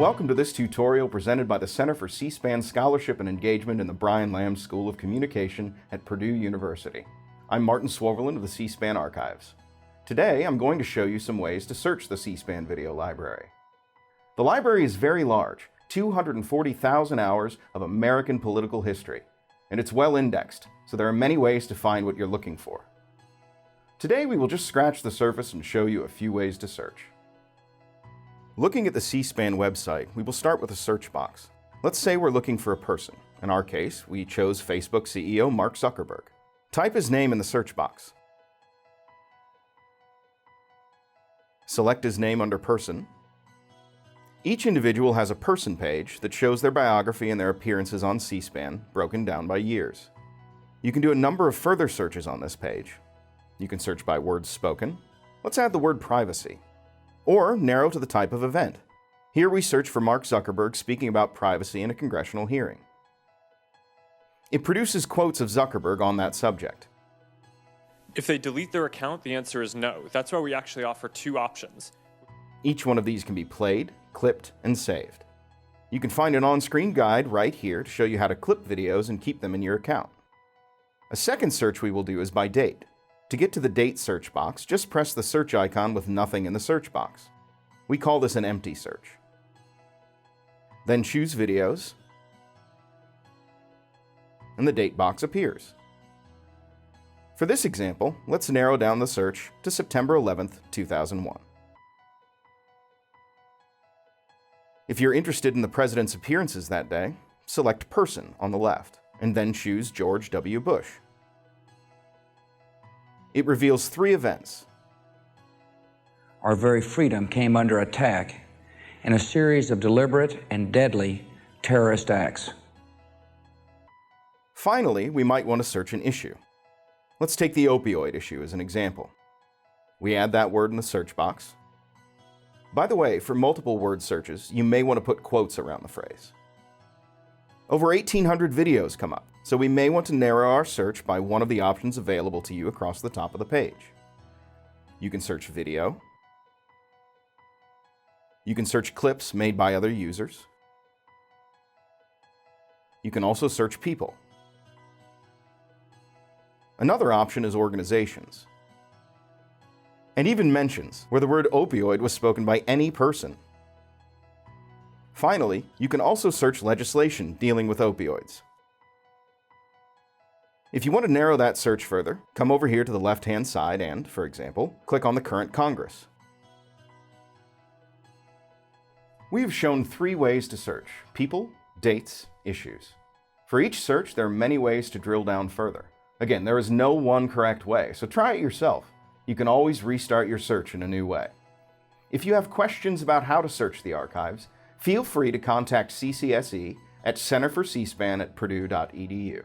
Welcome to this tutorial presented by the Center for C-SPAN Scholarship and Engagement in the Brian Lamb School of Communication at Purdue University. I'm Martin Swoverland of the C-SPAN Archives. Today, I'm going to show you some ways to search the C-SPAN video library. The library is very large, 240,000 hours of American political history, and it's well indexed, so there are many ways to find what you're looking for. Today, we will just scratch the surface and show you a few ways to search. Looking at the C-SPAN website, we will start with a search box. Let's say we're looking for a person. In our case, we chose Facebook CEO Mark Zuckerberg. Type his name in the search box. Select his name under Person. Each individual has a person page that shows their biography and their appearances on C-SPAN, broken down by years. You can do a number of further searches on this page. You can search by words spoken. Let's add the word privacy. Or narrow to the type of event. Here we search for Mark Zuckerberg speaking about privacy in a congressional hearing. It produces quotes of Zuckerberg on that subject. If they delete their account, the answer is no. That's why we actually offer two options. Each one of these can be played, clipped, and saved. You can find an on-screen guide right here to show you how to clip videos and keep them in your account. A second search we will do is by date. To get to the date search box, just press the search icon with nothing in the search box. We call this an empty search. Then choose Videos, and the date box appears. For this example, let's narrow down the search to September 11th, 2001. If you're interested in the president's appearances that day, select Person on the left, and then choose George W. Bush. It reveals 3 events. Our very freedom came under attack in a series of deliberate and deadly terrorist acts. Finally, we might want to search an issue. Let's take the opioid issue as an example. We add that word in the search box. By the way, for multiple word searches, you may want to put quotes around the phrase. Over 1,800 videos come up, so we may want to narrow our search by one of the options available to you across the top of the page. You can search video. You can search clips made by other users. You can also search people. Another option is organizations. And even mentions, where the word opioid was spoken by any person. Finally, you can also search legislation dealing with opioids. If you want to narrow that search further, come over here to the left-hand side and, for example, click on the current Congress. We have shown 3 ways to search: people, dates, issues. For each search, there are many ways to drill down further. Again, there is no one correct way, so try it yourself. You can always restart your search in a new way. If you have questions about how to search the archives, feel free to contact CCSE at centerforcspan@purdue.edu.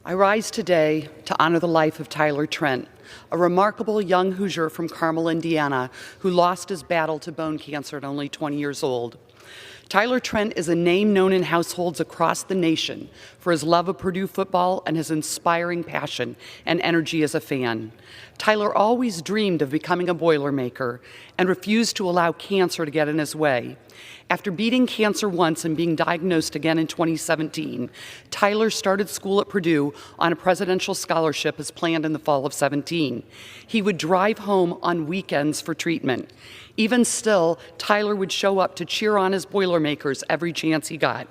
I rise today to honor the life of Tyler Trent, a remarkable young Hoosier from Carmel, Indiana, who lost his battle to bone cancer at only 20 years old. Tyler Trent is a name known in households across the nation for his love of Purdue football and his inspiring passion and energy as a fan. Tyler always dreamed of becoming a Boilermaker and refused to allow cancer to get in his way. After beating cancer once and being diagnosed again in 2017, Tyler started school at Purdue on a presidential scholarship as planned in the fall of 17. He would drive home on weekends for treatment. Even still, Tyler would show up to cheer on his Boilermakers every chance he got.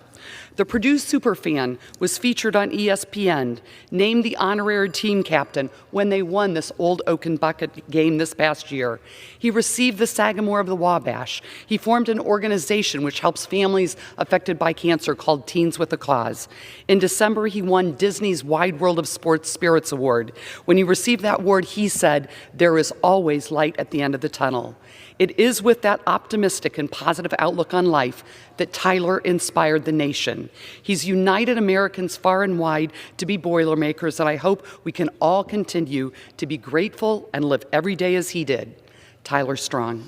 The Purdue superfan was featured on ESPN, named the honorary team captain when they won this Old Oaken Bucket game this past year. He received the Sagamore of the Wabash. He formed an organization which helps families affected by cancer called Teens with a Cause. In December, he won Disney's Wide World of Sports Spirits Award. When he received that award, he said, "There is always light at the end of the tunnel." It is with that optimistic and positive outlook on life that Tyler inspired the nation. He's united Americans far and wide to be Boilermakers, and I hope we can all continue to be grateful and live every day as he did. Tyler Strong.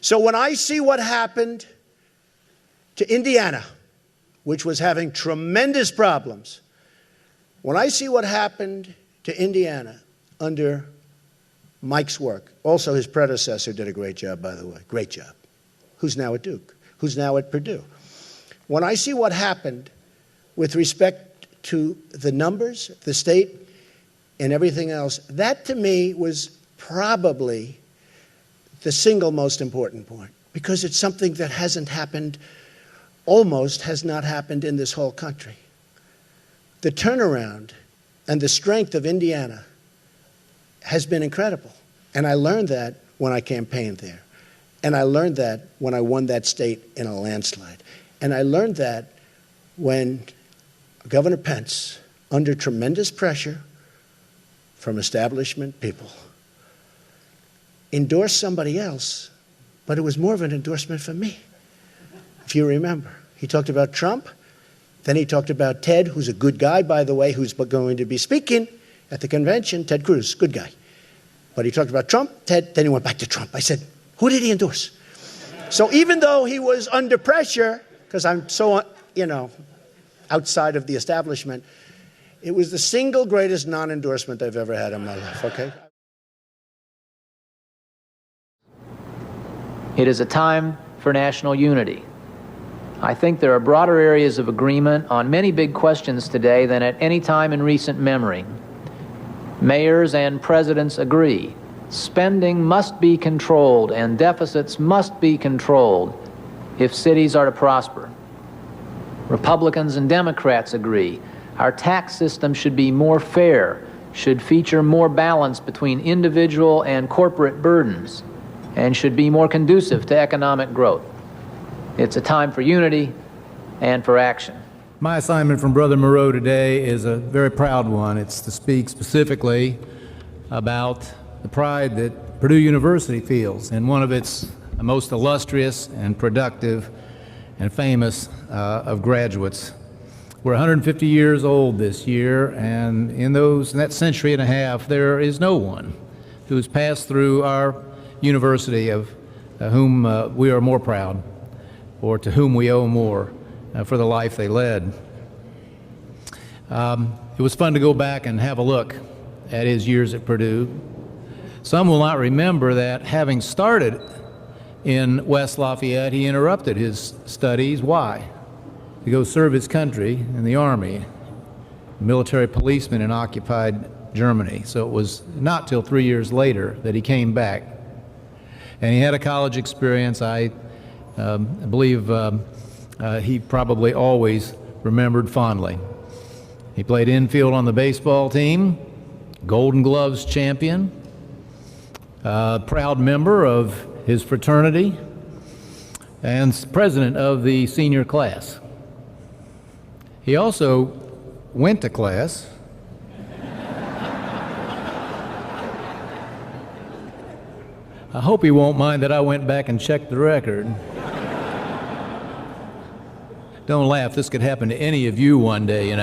So when I see what happened to Indiana, which was having tremendous problems, when I see what happened to Indiana under Mike's work, also his predecessor did a great job, by the way, great job, who's now at Duke, who's now at Purdue. When I see what happened with respect to the numbers, the state, and everything else, that to me was probably the single most important point, because it's something that hasn't happened, almost has not happened in this whole country. The turnaround and the strength of Indiana has been incredible. And I learned that when I campaigned there. And I learned that when I won that state in a landslide. And I learned that when Governor Pence, under tremendous pressure from establishment people, endorsed somebody else, but it was more of an endorsement for me, if you remember. He talked about Trump, then he talked about Ted, who's a good guy, by the way, who's going to be speaking at the convention. Ted Cruz, good guy. But he talked about Trump, Ted, then he went back to Trump. I said, who did he endorse? So even though he was under pressure, because I'm so, outside of the establishment, it was the single greatest non-endorsement I've ever had in my life, okay? It is a time for national unity. I think there are broader areas of agreement on many big questions today than at any time in recent memory. Mayors and presidents agree. Spending must be controlled and deficits must be controlled if cities are to prosper. Republicans and Democrats agree. Our tax system should be more fair, should feature more balance between individual and corporate burdens, and should be more conducive to economic growth. It's a time for unity and for action. My assignment from Brother Moreau today is a very proud one. It's to speak specifically about the pride that Purdue University feels in one of its most illustrious and productive and famous of graduates. We're 150 years old this year, and in that century and a half, there is no one who has passed through our university of whom we are more proud, or to whom we owe more for the life they led. It was fun to go back and have a look at his years at Purdue. Some will not remember that having started in West Lafayette, he interrupted his studies. Why? To go serve his country in the Army, military policeman in occupied Germany. So it was not till 3 years later that he came back. And he had a college experience I believe he probably always remembered fondly. He played infield on the baseball team, Golden Gloves champion, proud member of his fraternity, and president of the senior class. He also went to class. I hope he won't mind that I went back and checked the record. Don't laugh, this could happen to any of you one day,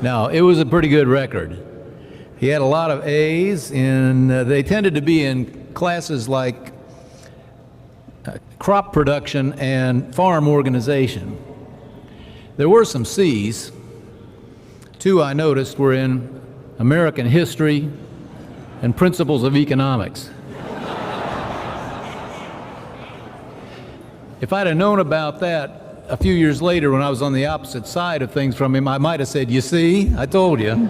No, it was a pretty good record. He had a lot of A's, and they tended to be in classes like crop production and farm organization. There were some C's. Two I noticed were in American history and principles of economics. If I'd have known about that a few years later when I was on the opposite side of things from him, I might have said, you see, I told you.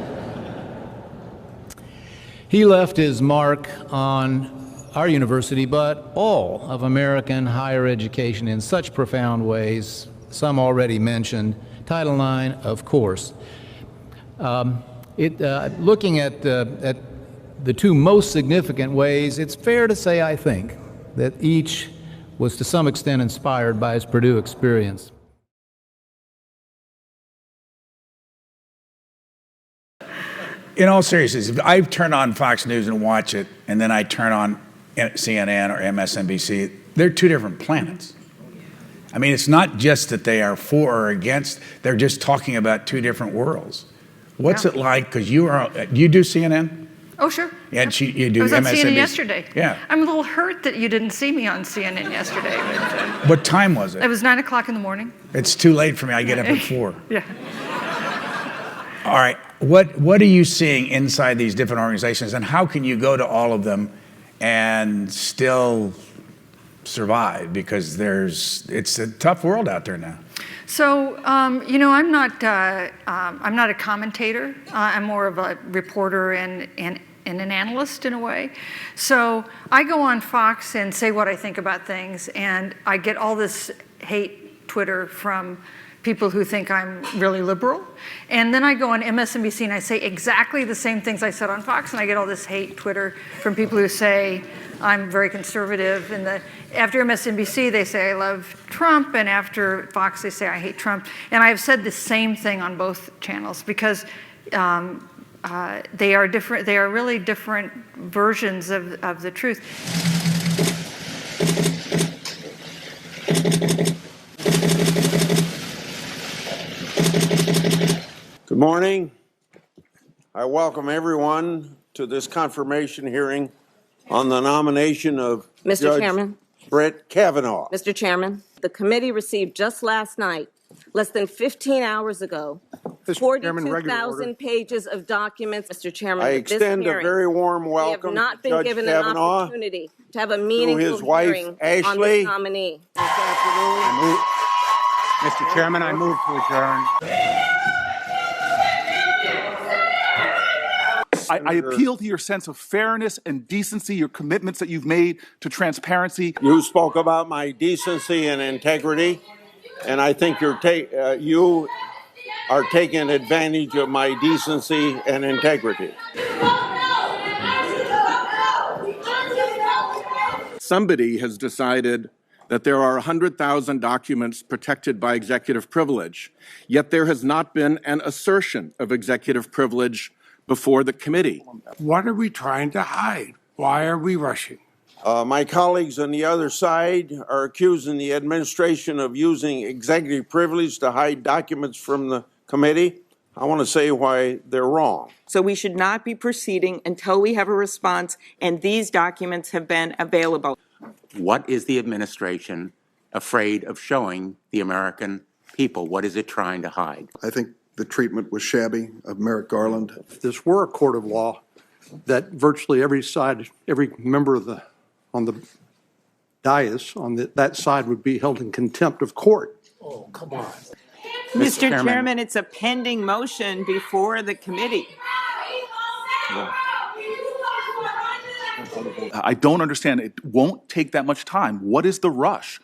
He left his mark on our university, but all of American higher education in such profound ways, some already mentioned, Title IX, of course. Looking at the two most significant ways, it's fair to say, I think, that each was to some extent inspired by his Purdue experience. In all seriousness, if I turn on Fox News and watch it, and then I turn on CNN or MSNBC, they're two different planets. I mean, it's not just that they are for or against, they're just talking about two different worlds. What's it like, because you do CNN? Oh, sure. And you do MSNBC. I was on CNN yesterday. Yeah. I'm a little hurt that you didn't see me on CNN yesterday. But, what time was it? it was 9 o'clock in the morning. It's too late for me. I get up at 4. Yeah. All right. What are you seeing inside these different organizations, and how can you go to all of them and still survive because it's a tough world out there now. So, I'm not a commentator. I'm more of a reporter and an analyst in a way. So I go on Fox and say what I think about things, and I get all this hate Twitter from people who think I'm really liberal. And then I go on MSNBC and I say exactly the same things I said on Fox, and I get all this hate Twitter from people who say I'm very conservative. And after MSNBC, they say I love Trump, and after Fox, they say I hate Trump. And I've said the same thing on both channels because they are different. They are really different versions of the truth. Good morning. I welcome everyone to this confirmation hearing on the nomination of Mr. Chairman. Brett Kavanaugh. Mr. Chairman, the committee received just last night, less than 15 hours ago, 42,000 pages of documents. Mr. Chairman, I at this extend hearing, a very warm we welcome have not to been Judge given Kavanaugh, an opportunity to have a meaningful his wife, hearing on Ashley. this nominee. this afternoon. Mr. Chairman, I move to adjourn. I appeal to your sense of fairness and decency, your commitments that you've made to transparency. You spoke about my decency and integrity, and I think you are taking advantage of my decency and integrity. Somebody has decided that there are 100,000 documents protected by executive privilege, yet there has not been an assertion of executive privilege before the committee. What are we trying to hide? Why are we rushing? My colleagues on the other side are accusing the administration of using executive privilege to hide documents from the committee. I want to say why they're wrong. So we should not be proceeding until we have a response and these documents have been available. What is the administration afraid of showing the American people? What is it trying to hide? I think the treatment was shabby of Merrick Garland. If this were a court of law, that virtually every side, every member of on the dais on that side would be held in contempt of court. Oh, come on. Mr. Chairman, it's a pending motion before the committee. I don't understand. It won't take that much time. What is the rush?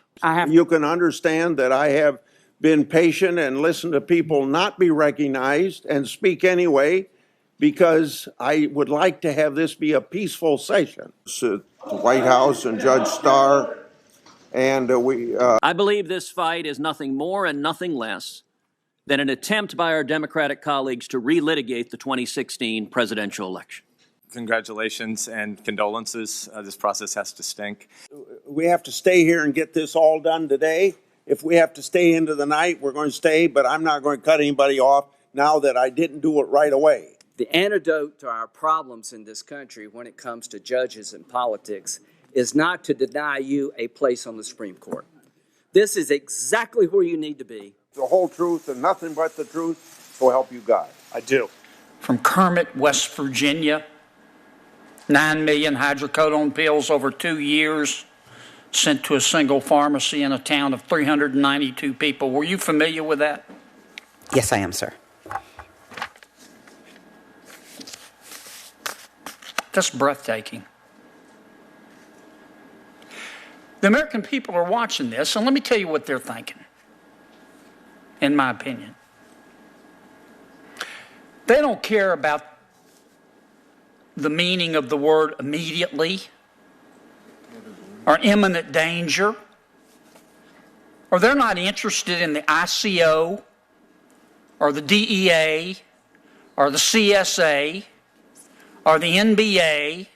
You can understand that I have been patient and listened to people not be recognized and speak anyway, because I would like to have this be a peaceful session. So the White House and Judge Starr, and I believe this fight is nothing more and nothing less than an attempt by our Democratic colleagues to relitigate the 2016 presidential election. Congratulations and condolences. This process has to stink. We have to stay here and get this all done today. If we have to stay into the night, we're going to stay, but I'm not going to cut anybody off now that I didn't do it right away. The antidote to our problems in this country when it comes to judges and politics is not to deny you a place on the Supreme Court. This is exactly where you need to be. The whole truth and nothing but the truth, so help you God. I do. From Kermit, West Virginia, 9 million hydrocodone pills over 2 years sent to a single pharmacy in a town of 392 people. Were you familiar with that? Yes, I am, sir. That's breathtaking. The American people are watching this, and let me tell you what they're thinking, in my opinion. They don't care about the meaning of the word immediately, or imminent danger, or they're not interested in the ICO, or the DEA, or the CSA, or the NBA,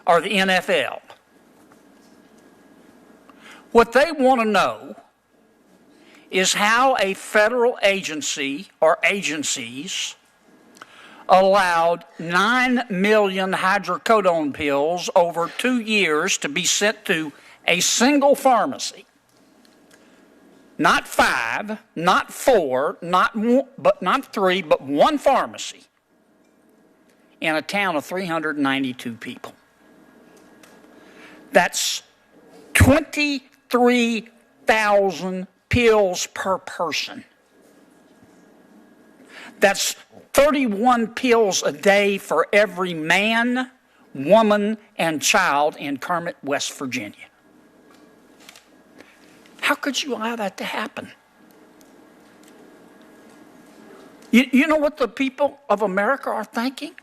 or the NFL. What they want to know is how a federal agency or agencies allowed 9 million hydrocodone pills over 2 years to be sent to a single pharmacy. Not 5, not 4, not 3, but one pharmacy in a town of 392 people. That's 23,000 pills per person. That's 31 pills a day for every man, woman, and child in Kermit, West Virginia. How could you allow that to happen? You know what the people of America are thinking?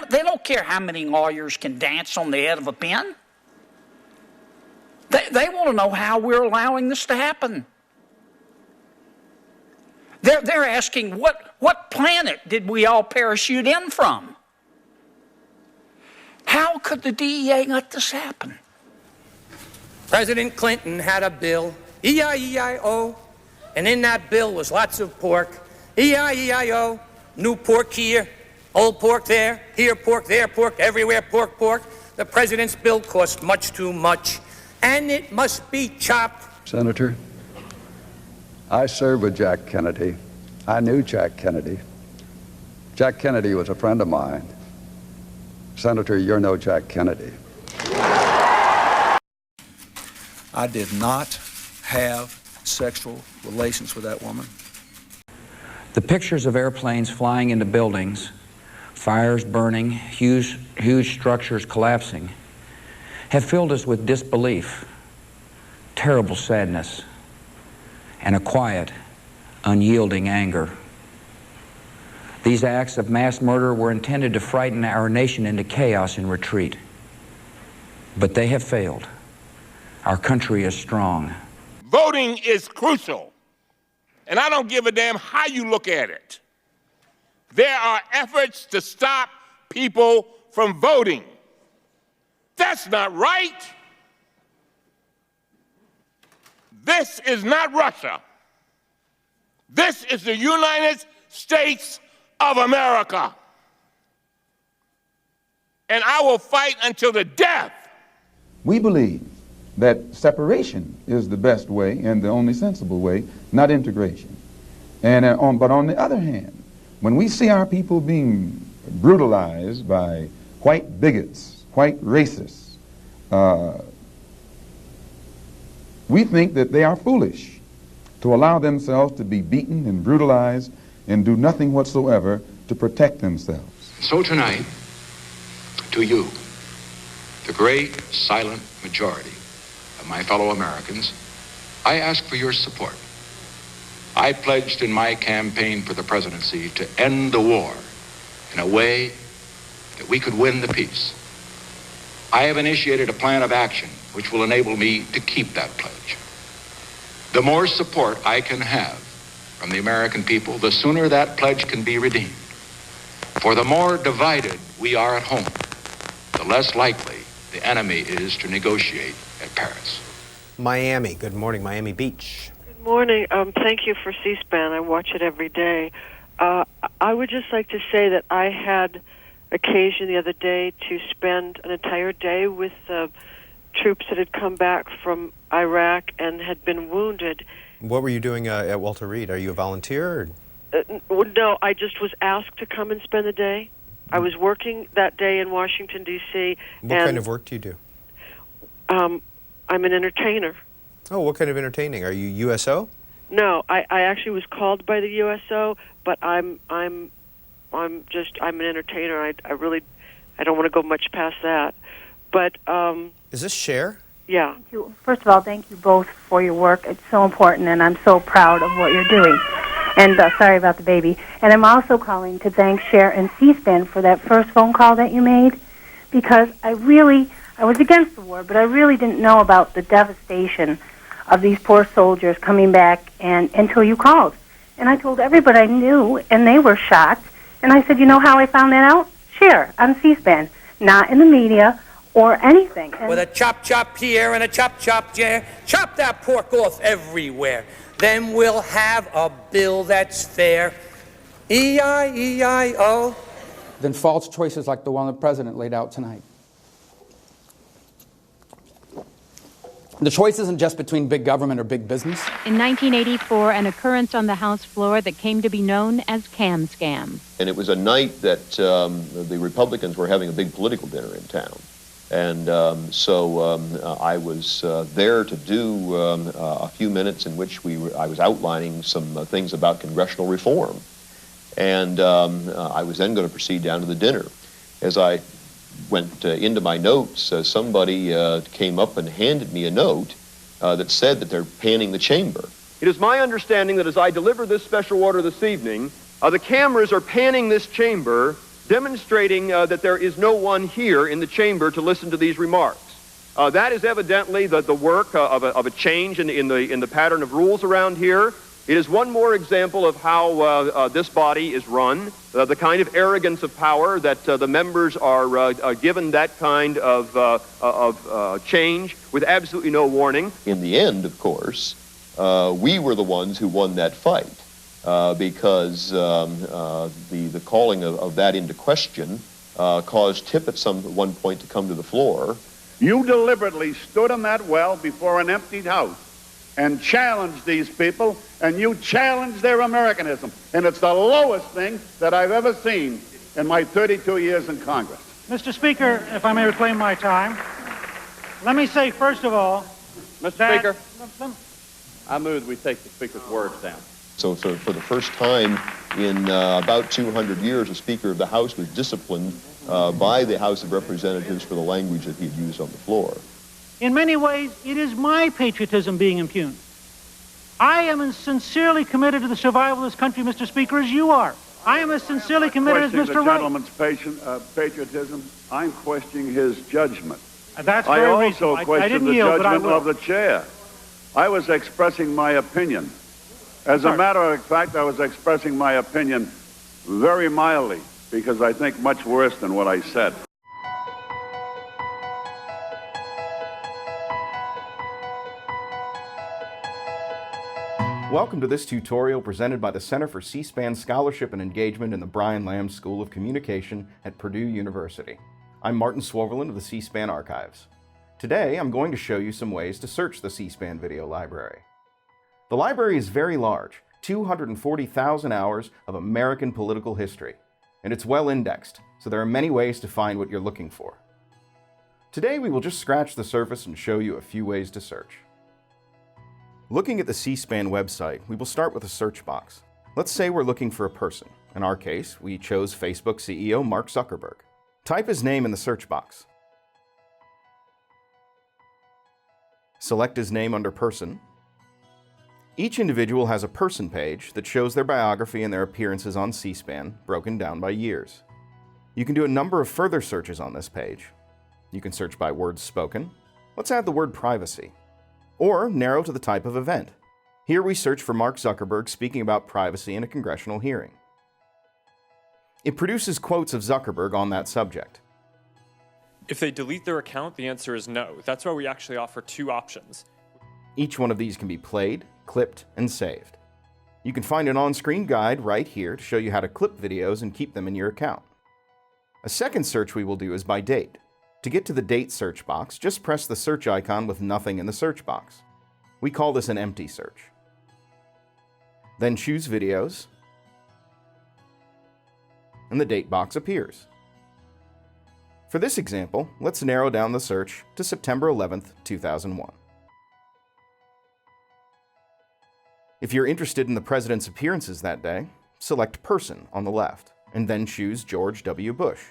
They don't care how many lawyers can dance on the head of a pin. They want to know how we're allowing this to happen. They're asking, what planet did we all parachute in from? How could the DEA let this happen? President Clinton had a bill, E-I-E-I-O, and in that bill was lots of pork. E-I-E-I-O, new pork here, old pork there, here pork, there pork, everywhere pork, pork. The president's bill cost much too much, and it must be chopped. Senator, I served with Jack Kennedy. I knew Jack Kennedy. Jack Kennedy was a friend of mine. Senator, you're no Jack Kennedy. I did not have sexual relations with that woman. The pictures of airplanes flying into buildings, fires burning, huge structures collapsing, have filled us with disbelief, terrible sadness, and a quiet, unyielding anger. These acts of mass murder were intended to frighten our nation into chaos and retreat. But they have failed. Our country is strong. Voting is crucial, and I don't give a damn how you look at it. There are efforts to stop people from voting. That's not right. This is not Russia. This is the United States of America. And I will fight until the death. We believe that separation is the best way and the only sensible way, not integration. But on the other hand, when we see our people being brutalized by white bigots, white racists, we think that they are foolish to allow themselves to be beaten and brutalized and do nothing whatsoever to protect themselves. So tonight, to you, the great silent majority of my fellow Americans, I ask for your support. I pledged in my campaign for the presidency to end the war in a way that we could win the peace. I have initiated a plan of action which will enable me to keep that pledge. The more support I can have from the American people, the sooner that pledge can be redeemed. For the more divided we are at home, the less likely the enemy is to negotiate at Paris. Miami. Good morning, Miami Beach. Good morning. Thank you for C-SPAN. I watch it every day. I would just like to say that I had occasion the other day to spend an entire day with troops that had come back from Iraq and had been wounded. What were you doing at Walter Reed? Are you a volunteer? Or? No, I just was asked to come and spend the day. I was working that day in Washington, D.C. What kind of work do you do? I'm an entertainer. Oh, what kind of entertaining? Are you USO? No, I actually was called by the USO, but I'm an entertainer. I don't want to go much past that. But is this Cher? Yeah. Thank you. First of all, thank you both for your work. It's so important, and I'm so proud of what you're doing. And sorry about the baby. And I'm also calling to thank Cher and C-SPAN for that first phone call that you made, because I was against the war, but I really didn't know about the devastation of these poor soldiers coming back until you called. And I told everybody I knew, and they were shocked. And I said, you know how I found that out? Cher on C-SPAN, not in the media or anything. With a chop here and a chop there, chop that pork off everywhere. Then we'll have a bill that's fair. E-I-E-I-O. Than false choices like the one the president laid out tonight. The choice isn't just between big government or big business. In 1984, an occurrence on the House floor that came to be known as Cam Scam. And it was a night that the Republicans were having a big political dinner in town. And I was there to do a few minutes in which I was outlining some things about congressional reform. And I was then going to proceed down to the dinner. As I went into my notes, somebody came up and handed me a note that said that they're panning the chamber. It is my understanding that as I deliver this special order this evening, the cameras are panning this chamber, demonstrating that there is no one here in the chamber to listen to these remarks. That is evidently the work of a change in the pattern of rules around here. It is one more example of how this body is run, the kind of arrogance of power that the members are given that kind of change with absolutely no warning. In the end, of course, we were the ones who won that fight because the calling of that into question caused Tip at one point to come to the floor. You deliberately stood in that well before an emptied house and challenged these people, and you challenged their Americanism. And it's the lowest thing that I've ever seen in my 32 years in Congress. Mr. Speaker, if I may reclaim my time, let me say, first of all, Mr. Speaker, I move we take the Speaker's words down. So for the first time in about 200 years, the Speaker of the House was disciplined by the House of Representatives for the language that he had used on the floor. in many ways, it is my patriotism being impugned. I am as sincerely committed to the survival of this country, Mr. Speaker, as you are. I am as sincerely committed as Mr. The Wright. gentleman's patriotism. I'm questioning his judgment. That's very I reasonable. also question didn't the yield, but I judgment will. of the chair. I was expressing my opinion. As a matter of fact, I was expressing my opinion very mildly, because I think much worse than what I said. Welcome to this tutorial presented by the Center for C-SPAN Scholarship and Engagement in the Brian Lamb School of Communication at Purdue University. I'm Martin Swoverland of the C-SPAN Archives. Today, I'm going to show you some ways to search the C-SPAN video library. The library is very large, 240,000 hours of American political history, and it's well indexed, so there are many ways to find what you're looking for. Today, we will just scratch the surface and show you a few ways to search. Looking at the C-SPAN website, we will start with a search box. Let's say we're looking for a person. In our case, we chose Facebook CEO Mark Zuckerberg. Type his name in the search box. Select his name under Person. Each individual has a person page that shows their biography and their appearances on C-SPAN, broken down by years. You can do a number of further searches on this page. You can search by words spoken. Let's add the word privacy. Or narrow to the type of event. Here we search for Mark Zuckerberg speaking about privacy in a congressional hearing. It produces quotes of Zuckerberg on that subject. If they delete their account, the answer is no. That's why we actually offer two options. Each one of these can be played, clipped, and saved. You can find an on-screen guide right here to show you how to clip videos and keep them in your account. A second search we will do is by date. To get to the date search box, just press the search icon with nothing in the search box. We call this an empty search. Then choose Videos, and the date box appears. For this example, let's narrow down the search to September 11th, 2001. If you're interested in the president's appearances that day, select Person on the left, and then choose George W. Bush.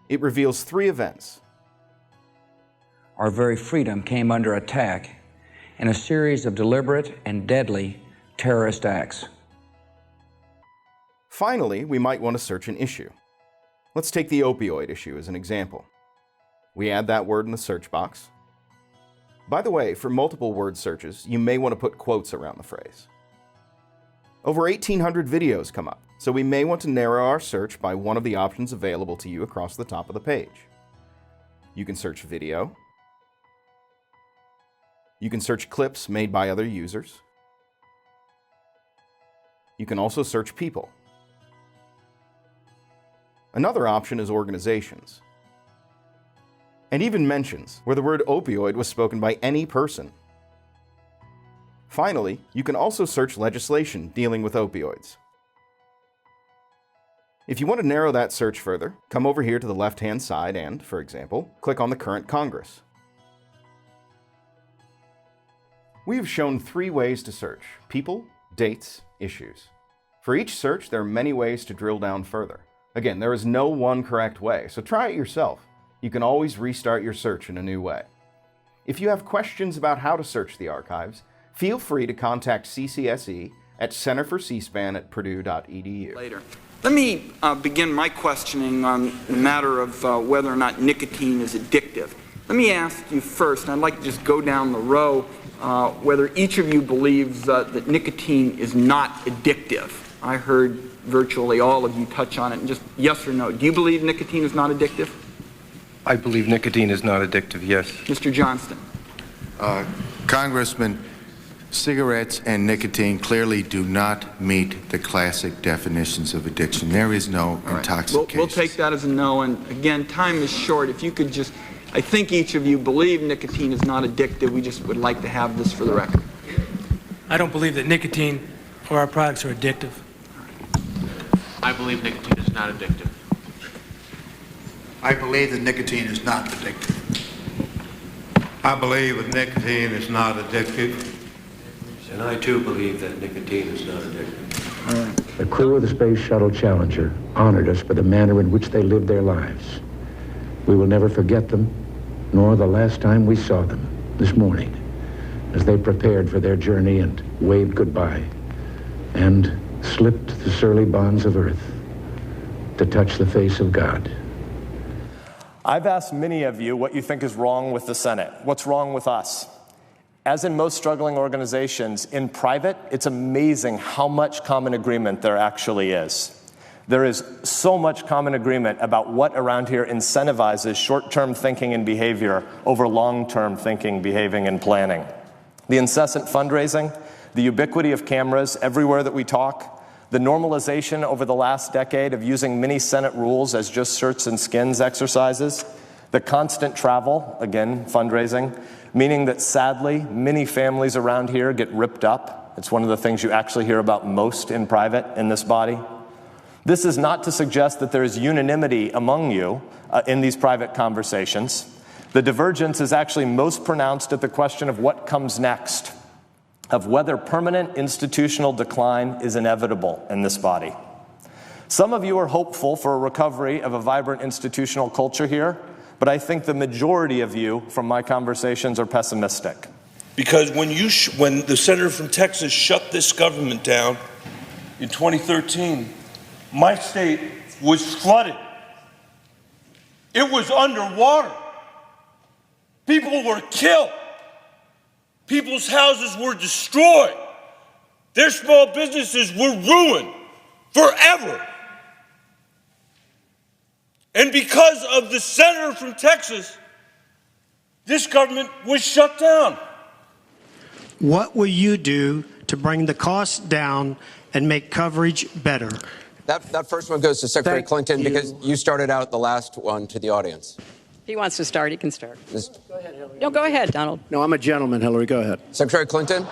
It reveals 3 events. Our very freedom came under attack in a series of deliberate and deadly terrorist acts. Finally, we might want to search an issue. Let's take the opioid issue as an example. We add that word in the search box. By the way, for multiple word searches, you may want to put quotes around the phrase. Over 1,800 videos come up, so we may want to narrow our search by one of the options available to you across the top of the page. You can search video. You can search clips made by other users. You can also search people. Another option is organizations. And even mentions, where the word opioid was spoken by any person. Finally, you can also search legislation dealing with opioids. If you want to narrow that search further, come over here to the left-hand side and, for example, click on the current Congress. We have shown 3 ways to search: people, dates, issues. For each search, there are many ways to drill down further. Again, there is no one correct way, so try it yourself. You can always restart your search in a new way. If you have questions about how to search the archives, feel free to contact CCSE at centerforcspan@purdue.edu. Later. Let me begin my questioning on the matter of whether or not nicotine is addictive. Let me ask you first, and I'd like to just go down the row, whether each of you believes that nicotine is not addictive. I heard virtually all of you touch on it, and just yes or no. Do you believe nicotine is not addictive? I believe nicotine is not addictive, yes. Mr. Johnston. Congressman, cigarettes and nicotine clearly do not meet the classic definitions of addiction. There is no intoxication. We'll take that as a no, and again, time is short. If you could just, I think each of you believe nicotine is not addictive. We just would like to have this for the record. I don't believe that nicotine or our products are addictive. I believe nicotine is not addictive. I believe that nicotine is not addictive. I believe that nicotine is not addictive. And I too believe that nicotine is not addictive. The crew of the Space Shuttle Challenger honored us by the manner in which they lived their lives. We will never forget them, nor the last time we saw them, this morning, as they prepared for their journey and waved goodbye, and slipped the surly bonds of earth to touch the face of God. I've asked many of you what you think is wrong with the Senate. What's wrong with us? As in most struggling organizations, in private, it's amazing how much common agreement there actually is. There is so much common agreement about what around here incentivizes short-term thinking and behavior over long-term thinking, behaving, and planning. The incessant fundraising, the ubiquity of cameras everywhere that we talk, the normalization over the last decade of using mini Senate rules as just shirts and skins exercises, the constant travel, again, fundraising, meaning that sadly, many families around here get ripped up. It's one of the things you actually hear about most in private in this body. This is not to suggest that there is unanimity among you in these private conversations. The divergence is actually most pronounced at the question of what comes next, of whether permanent institutional decline is inevitable in this body. Some of you are hopeful for a recovery of a vibrant institutional culture here, but I think the majority of you, from my conversations, are pessimistic. Because when the senator from Texas shut this government down in 2013, my state was flooded. It was underwater. People were killed. People's houses were destroyed. Their small businesses were ruined forever. And because of the senator from Texas, this government was shut down. What will you do to bring the costs down and make coverage better? That first one goes to Secretary Clinton because you started out the last one to the audience. If he wants to start, he can start. Go ahead, Hillary. No, go ahead, Donald. No, I'm a gentleman, Hillary. Go ahead. Secretary Clinton?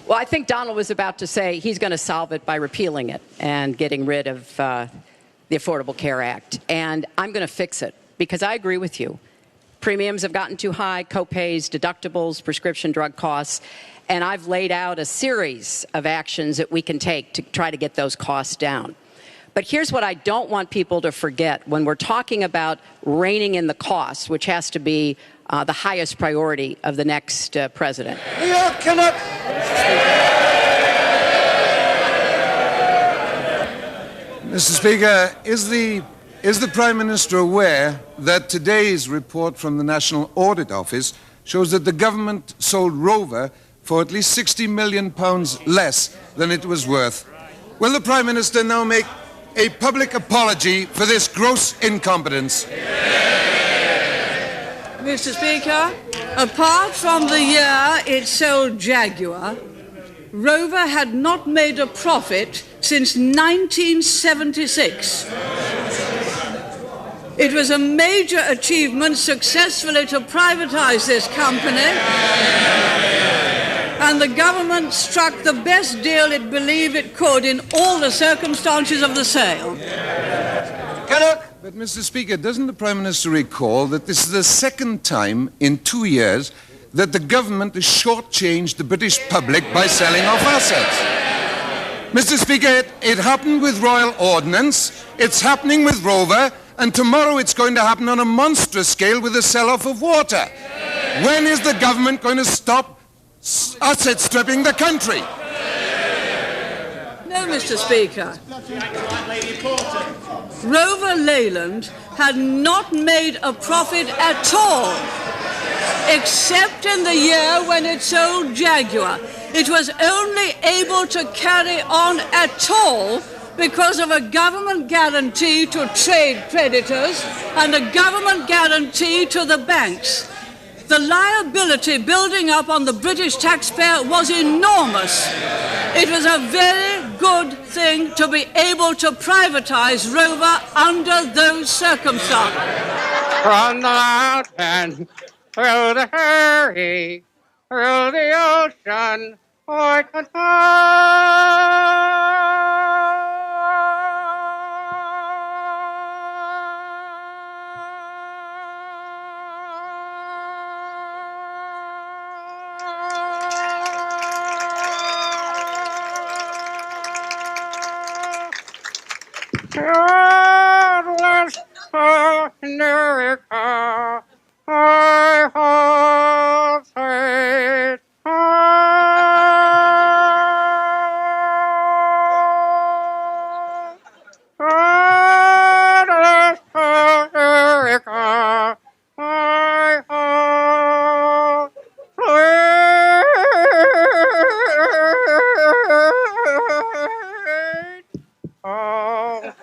Well, I think Donald was about to say he's going to solve it by repealing it and getting rid of the Affordable Care Act. And I'm going to fix it because I agree with you. Premiums have gotten too high, co-pays, deductibles, prescription drug costs. And I've laid out a series of actions that we can take to try to get those costs down. But here's what I don't want people to forget when we're talking about reining in the costs, which has to be the highest priority of the next president. New York cannot. Mr. Speaker, is the Prime Minister aware that today's report from the National Audit Office shows that the government sold Rover for at least £60 million less than it was worth? Will the Prime Minister now make a public apology for this gross incompetence? Mr. Speaker, apart from the year it sold Jaguar, Rover had not made a profit since 1976. It was a major achievement successfully to privatize this company. and the government struck the best deal it believed it could in all the circumstances of the sale. But, Mr. Speaker, doesn't the Prime Minister recall that this is the second time in 2 years that the government has shortchanged the British public by selling off assets? Mr. Speaker, it happened with Royal Ordnance, it's happening with Rover, and tomorrow it's going to happen on a monstrous scale with the sell-off of water. When is the government going to stop asset stripping the country? No, Mr. Speaker. Rover Leyland had not made a profit at all, except in the year when it sold Jaguar. It was only able to carry on at all because of a government guarantee to trade creditors and a government guarantee to the banks. The liability building up on the British taxpayer was enormous. It was a very good thing to be able to privatize Rover under those circumstances. From the mountain, through the hurry, through the ocean, I can Godless America, I hold faith. Godless America, I hold faith. Oh.